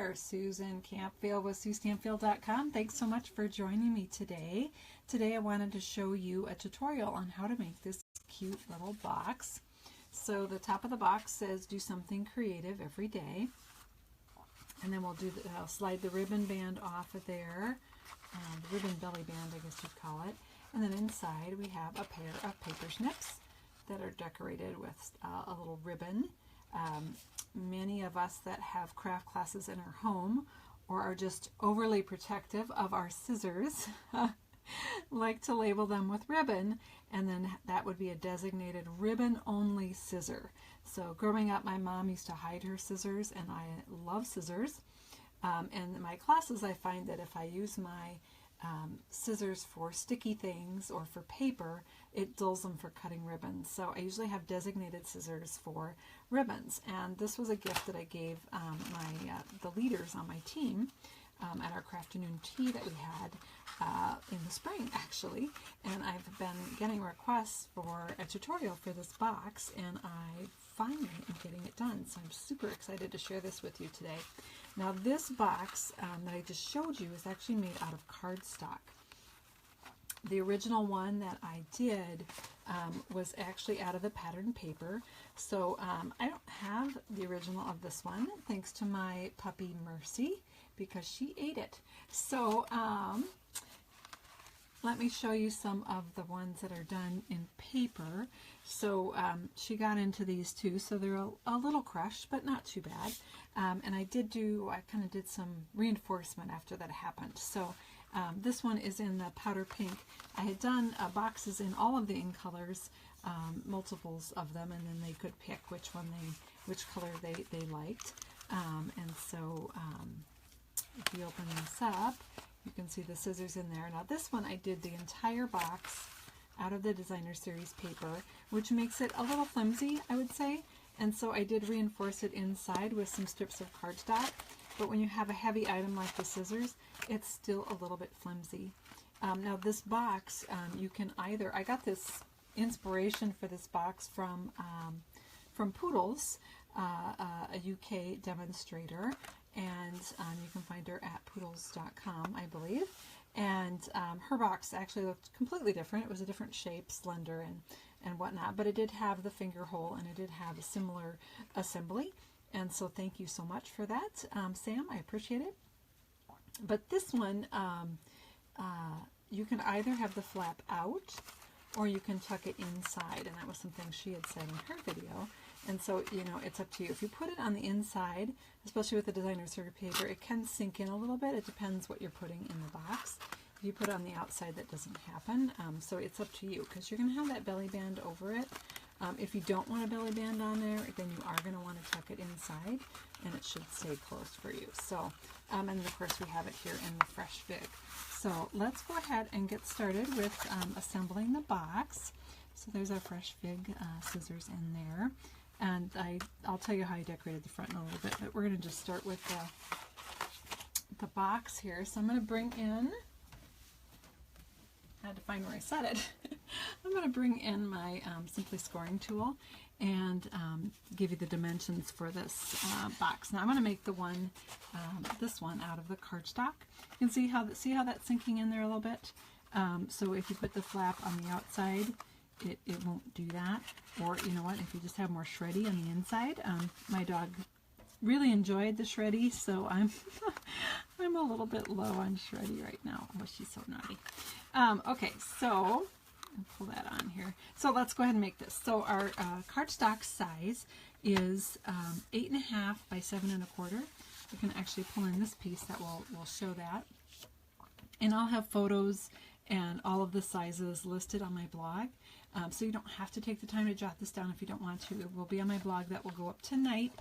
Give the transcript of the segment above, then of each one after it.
there. Susan Campfield with SueStampfield.com. Thanks so much for joining me today. Today I wanted to show you a tutorial on how to make this cute little box. So the top of the box says do something creative every day. And then we'll do I'll slide the ribbon band off of there, the ribbon belly band I guess you'd call it. And then inside we have a pair of paper snips that are decorated with a little ribbon. Many of us that have craft classes in our home or are just overly protective of our scissors like to label them with ribbon, and then that would be a designated ribbon only scissor. So growing up, my mom used to hide her scissors, and I love scissors. And in my classes I find that if I use my scissors for sticky things or for paper, it dulls them for cutting ribbons. So I usually have designated scissors for ribbons, and this was a gift that I gave the leaders on my team at our crafternoon tea that we had in the spring actually, and I've been getting requests for a tutorial for this box, and I finally am getting it done, so I'm super excited to share this with you today. Now this box that I just showed you is actually made out of cardstock. The original one that I did was actually out of the pattern paper, so I don't have the original of this one thanks to my puppy Mercy because she ate it. So let me show you some of the ones that are done in paper. So she got into these too, so they're a little crushed, but not too bad. And I kind of did some reinforcement after that happened. So this one is in the powder pink. I had done boxes in all of the in colors, multiples of them, and then they could pick which color they liked. And so if you open this up, you can see the scissors in there. Now this one I did the entire box out of the designer series paper, which makes it a little flimsy, I would say. And so I did reinforce it inside with some strips of cardstock. But when you have a heavy item like the scissors, it's still a little bit flimsy. Now this box, you can either, I got this inspiration for this box from Poodles, a UK demonstrator, and you can find her at poodles.com, I believe. And her box actually looked completely different. It was a different shape, slender and whatnot, but it did have the finger hole, and it did have a similar assembly. And so thank you so much for that, Sam. I appreciate it. But this one, you can either have the flap out or you can tuck it inside, and that was something she had said in her video. And so, you know, it's up to you. If you put it on the inside, especially with the designer series paper, it can sink in a little bit. It depends what you're putting in the box. If you put it on the outside, that doesn't happen. So it's up to you, because you're going to have that belly band over it. If you don't want a belly band on there, then you are going to want to tuck it inside, and it should stay closed for you. So, and of course we have it here in the fresh fig. So let's go ahead and get started with assembling the box. So there's our fresh fig scissors in there. And I'll tell you how I decorated the front in a little bit, but we're going to just start with the box here. So I'm going to bring in, I had to find where I set it. I'm going to bring in my Simply Scoring tool and give you the dimensions for this box. Now I'm going to make the one, this one out of the cardstock. You can see how that's sinking in there a little bit. So if you put the flap on the outside, it won't do that. Or you know what, if you just have more shreddy on the inside, my dog really enjoyed the shreddy, so I'm I'm a little bit low on shreddy right now. Oh, she's so naughty. Okay, so I'll pull that on here. So let's go ahead and make this. So our cardstock size is 8.5 by 7 1/4. You can actually pull in this piece that will show that. And I'll have photos and all of the sizes listed on my blog. So you don't have to take the time to jot this down if you don't want to. It will be on my blog that will go up tonight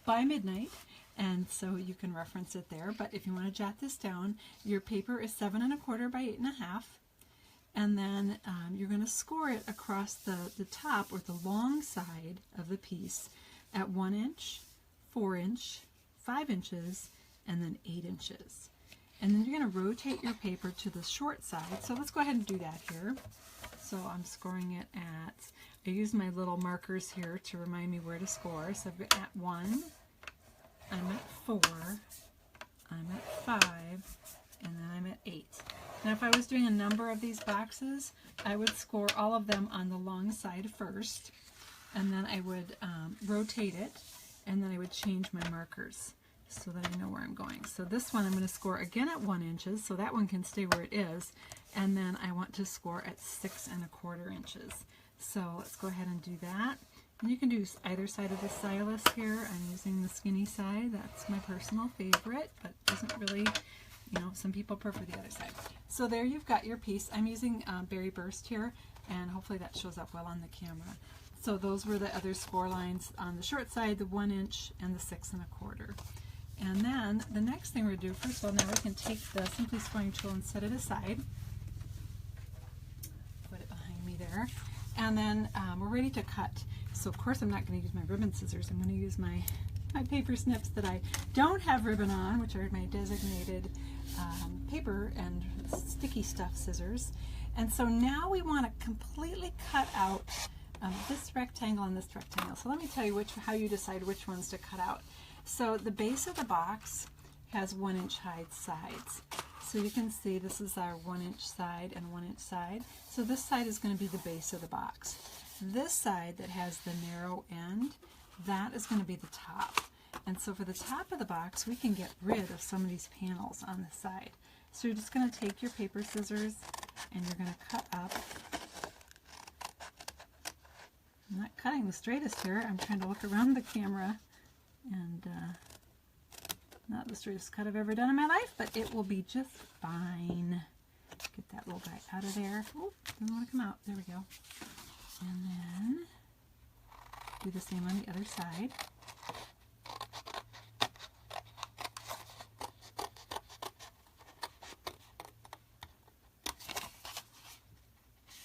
by midnight, and so you can reference it there. But if you want to jot this down, your paper is 7 1/4 by 8.5, and then you're going to score it across the top or the long side of the piece at 1 inch, 4 inch, 5 inches, and then 8 inches. And then you're going to rotate your paper to the short side. So let's go ahead and do that here. So I'm scoring it at, I use my little markers here to remind me where to score. So I'm at 1, I'm at 4, if I was doing a number of these boxes, I would score all of them on the long side first, and then I would rotate it, and then I would change my markers so that I know where I'm going. So this one I'm going to score again at 1 inches, so that one can stay where it is, and then I want to score at 6 1/4 inches. So let's go ahead and do that. And you can do either side of the stylus here. I'm using the skinny side. That's my personal favorite, but doesn't really, you know, some people prefer the other side. So there you've got your piece. I'm using Berry Burst here, and hopefully that shows up well on the camera. So those were the other score lines on the short side, the 1 inch and the 6 1/4. And then the next thing we're going to do, first of all, now we can take the Simply Scoring tool and set it aside. Put it behind me there. And then we're ready to cut. So of course I'm not going to use my ribbon scissors. I'm going to use my paper snips that I don't have ribbon on, which are my designated paper and sticky stuff scissors. And so now we want to completely cut out this rectangle and this rectangle. So let me tell you how you decide which ones to cut out. So the base of the box has 1 inch high sides. So you can see this is our 1 inch side and 1 inch side. So this side is going to be the base of the box. This side that has the narrow end, that is going to be the top. And so for the top of the box, we can get rid of some of these panels on the side. So you're just going to take your paper scissors and you're going to cut up. I'm not cutting the straightest here. I'm trying to look around the camera, and not the straightest cut I've ever done in my life, but it will be just fine. Get that little guy out of there. Oh, doesn't want to come out. There we go. And then do the same on the other side.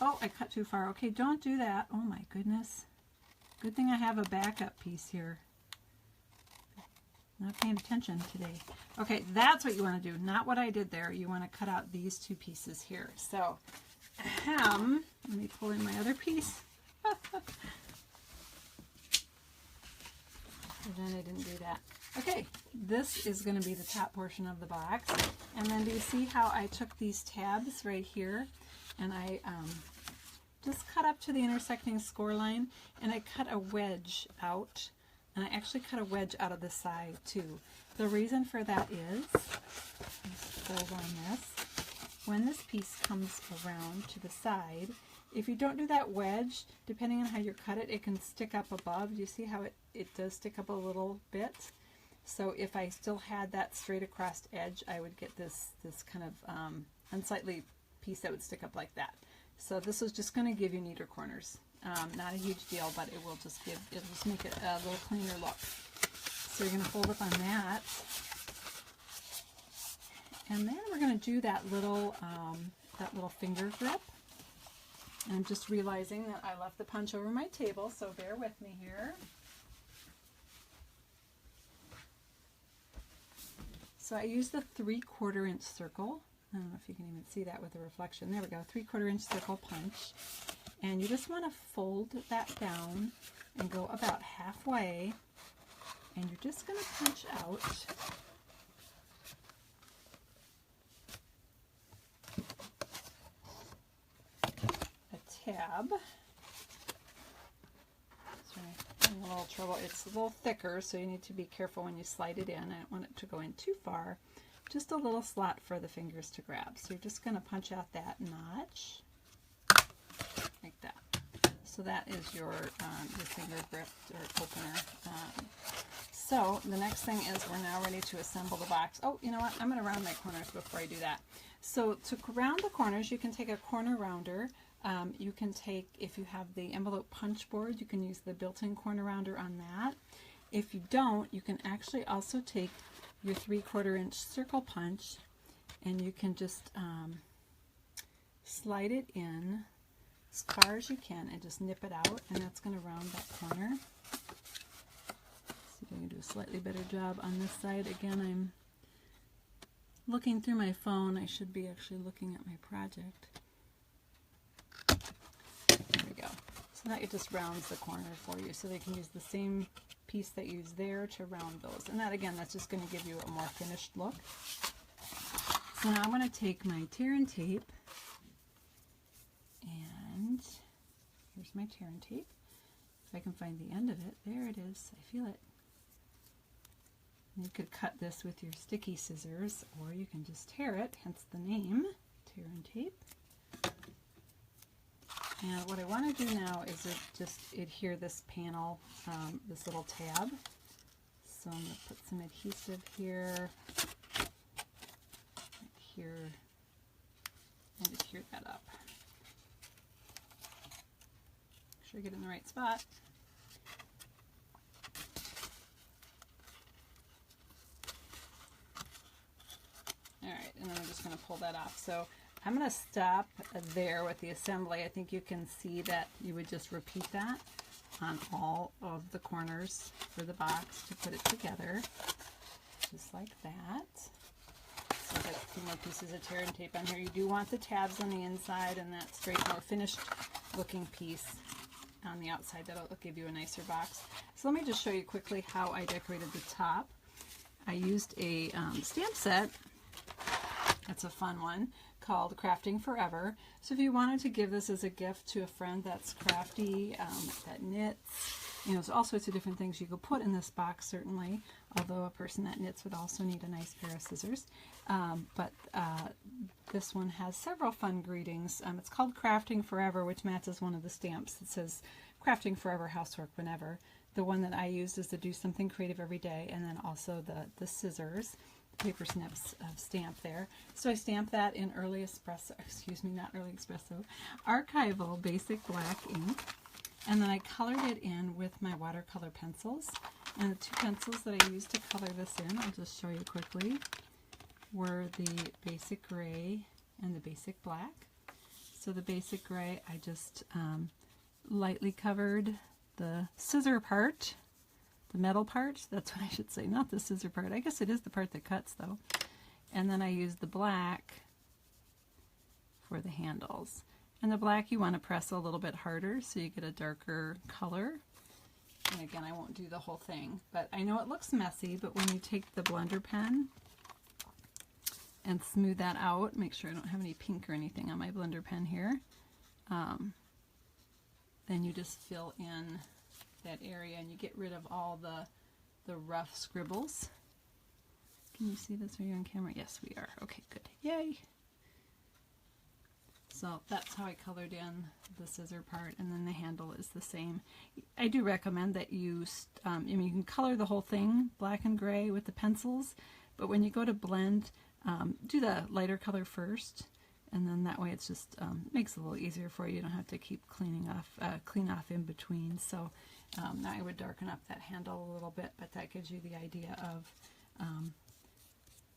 Oh, I cut too far. Okay, don't do that. Oh my goodness. Good thing I have a backup piece here. Not paying attention today. Okay, that's what you want to do, not what I did there. You want to cut out these two pieces here. So, let me pull in my other piece. Then I didn't do that. Okay, this is going to be the top portion of the box. And then do you see how I took these tabs right here and I just cut up to the intersecting score line, and I cut a wedge out. And I actually cut a wedge out of the side too. The reason for that is, let's fold on this, when this piece comes around to the side, if you don't do that wedge, depending on how you cut it, it can stick up above. Do you see how it does stick up a little bit? So if I still had that straight across edge, I would get this kind of unsightly piece that would stick up like that. So this is just going to give you neater corners. Not a huge deal, but it'll just make it a little cleaner look. So you're going to fold up on that. And then we're going to do that little finger grip. And I'm just realizing that I left the punch over my table, so bear with me here. So I used the 3/4 inch circle. I don't know if you can even see that with the reflection. There we go, 3/4 inch circle punch. And you just want to fold that down and go about halfway. And you're just going to punch out a tab. Sorry, I'm having a little trouble. It's a little thicker, so you need to be careful when you slide it in. I don't want it to go in too far. Just a little slot for the fingers to grab. So you're just going to punch out that notch. Like that. So that is your finger grip or opener. So the next thing is we're now ready to assemble the box. Oh, you know what? I'm going to round my corners before I do that. So to round the corners, you can take a corner rounder. You can take, if you have the envelope punch board, you can use the built-in corner rounder on that. If you don't, you can actually also take your 3/4 inch circle punch, and you can just slide it in as far as you can and just nip it out, and that's going to round that corner. See if I can do a slightly better job on this side. Again, I'm looking through my phone. I should be actually looking at my project. There we go. So now it just rounds the corner for you, so they can use the same piece that you use there to round those. And that, again, that's just going to give you a more finished look. So now I'm going to take my tear and tape, and here's my tear and tape. If I can find the end of it, there it is. I feel it. You could cut this with your sticky scissors, or you can just tear it, hence the name, tear and tape. And what I want to do now is just adhere this panel, this little tab. So I'm going to put some adhesive here, here, and adhere that up. Make sure I get it in the right spot. Alright, and then I'm just going to pull that off. So I'm going to stop there with the assembly. I think you can see that you would just repeat that on all of the corners for the box to put it together, just like that. So I've got a few more pieces of tear and tape on here. You do want the tabs on the inside and that straight, more finished looking piece on the outside. That'll give you a nicer box. So let me just show you quickly how I decorated the top. I used a stamp set. It's a fun one called Crafting Forever. So if you wanted to give this as a gift to a friend that's crafty, that knits, you know, there's all sorts of different things you could put in this box, certainly, although a person that knits would also need a nice pair of scissors. But this one has several fun greetings. It's called Crafting Forever, which matches one of the stamps that says Crafting Forever, Housework Whenever. The one that I used is to do something creative every day, and then also the scissors. Paper Snips stamp there. So I stamped that in archival basic black ink, and then I colored it in with my watercolor pencils. And the two pencils that I used to color this in, I'll just show you quickly, were the basic gray and the basic black. So the basic gray, I just lightly covered the scissor part, the metal part, that's what I should say, not the scissor part. I guess it is the part that cuts though. And then I used the black for the handles. And the black you want to press a little bit harder so you get a darker color. And again, I won't do the whole thing, but I know it looks messy, but when you take the blender pen and smooth that out, make sure I don't have any pink or anything on my blender pen here, then you just fill in that area and you get rid of all the rough scribbles. Can you see this? Are you on camera? Yes, we are. Okay, good. Yay! So that's how I colored in the scissor part, and then the handle is the same. I do recommend that you, I mean, you can color the whole thing black and gray with the pencils, but when you go to blend, do the lighter color first, and then that way it's just makes it a little easier for you. You don't have to keep clean off in between. So now I would darken up that handle a little bit, but that gives you the idea of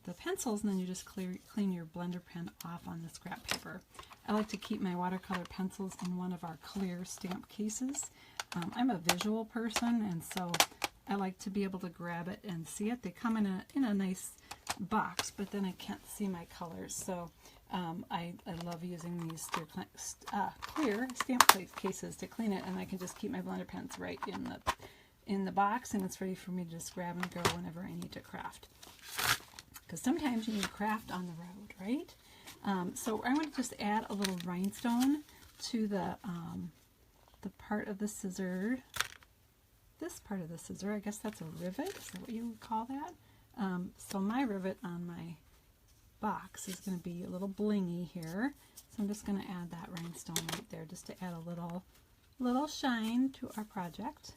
the pencils, and then you just clean your blender pen off on the scrap paper. I like to keep my watercolor pencils in one of our clear stamp cases. I'm a visual person, and so I like to be able to grab it and see it. They come in a nice box, but then I can't see my colors. So I love using these clear stamp cases to clean it, and I can just keep my blender pens right in the box, and it's ready for me to just grab and go whenever I need to craft. Because sometimes you need to craft on the road, right? So I'm going to just add a little rhinestone to the part of the scissor. This part of the scissor, I guess that's a rivet. Is that what you would call that? So my rivet on my box is going to be a little blingy here. So I'm just going to add that rhinestone right there just to add a little shine to our project.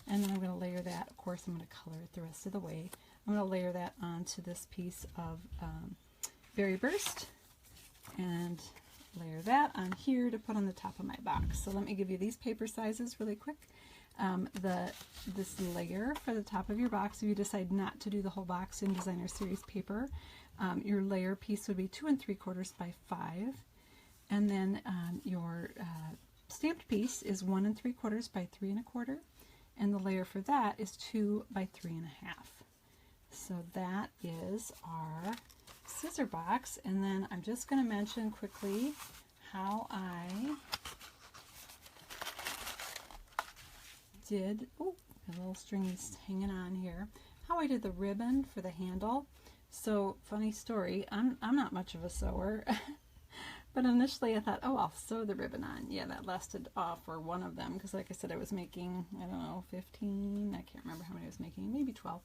And then I'm going to layer that. Of course, I'm going to color it the rest of the way. I'm going to layer that onto this piece of Berry Burst and layer that on here to put on the top of my box. So let me give you these paper sizes really quick. This layer for the top of your box, if you decide not to do the whole box in Designer Series paper, your layer piece would be 2 3/4 by 5, and then your stamped piece is 1 3/4 by 3 1/4, and the layer for that is 2 by 3 1/2. So that is our scissor box, and then I'm just going to mention quickly how I did, oh, a little string is hanging on here, how I did the ribbon for the handle. So, funny story, I'm not much of a sewer, but initially I thought, oh, I'll sew the ribbon on. Yeah, that lasted for one of them, because like I said, I was making, I don't know, 15, I can't remember how many I was making, maybe 12,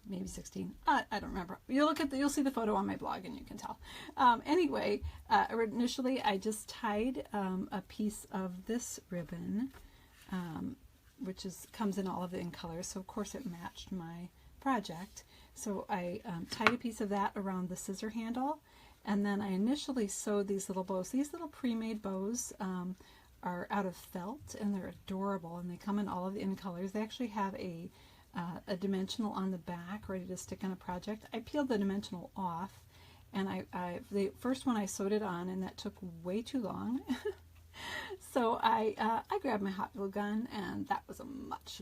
maybe 16, I don't remember. You'll see the photo on my blog and you can tell. Anyway, initially I just tied a piece of this ribbon, which comes in all of the colors, so of course it matched my project. So I tied a piece of that around the scissor handle, and then I initially sewed these little bows. These little pre-made bows are out of felt, and they're adorable, and they come in all of the colors. They actually have a dimensional on the back ready to stick on a project. I peeled the dimensional off, and the first one I sewed it on, and that took way too long. So I grabbed my hot glue gun, and that was a much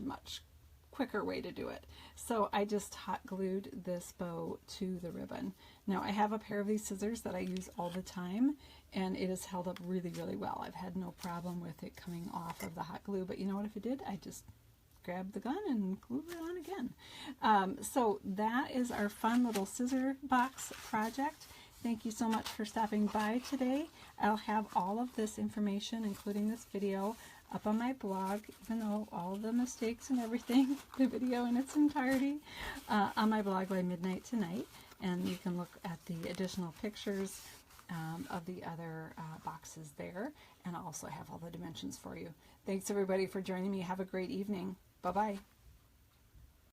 quicker way to do it. So I just hot glued this bow to the ribbon. Now I have a pair of these scissors that I use all the time, and it has held up really well. I've had no problem with it coming off of the hot glue, but you know what, if it did, I just grab the gun and glue it on again. So that is our fun little scissor box project. Thank you so much for stopping by today. I'll have all of this information, including this video, up on my blog, even though all the mistakes and everything, the video in its entirety, on my blog by midnight tonight. And you can look at the additional pictures of the other boxes there, and I'll also have all the dimensions for you. Thanks everybody for joining me. Have a great evening. Bye-bye.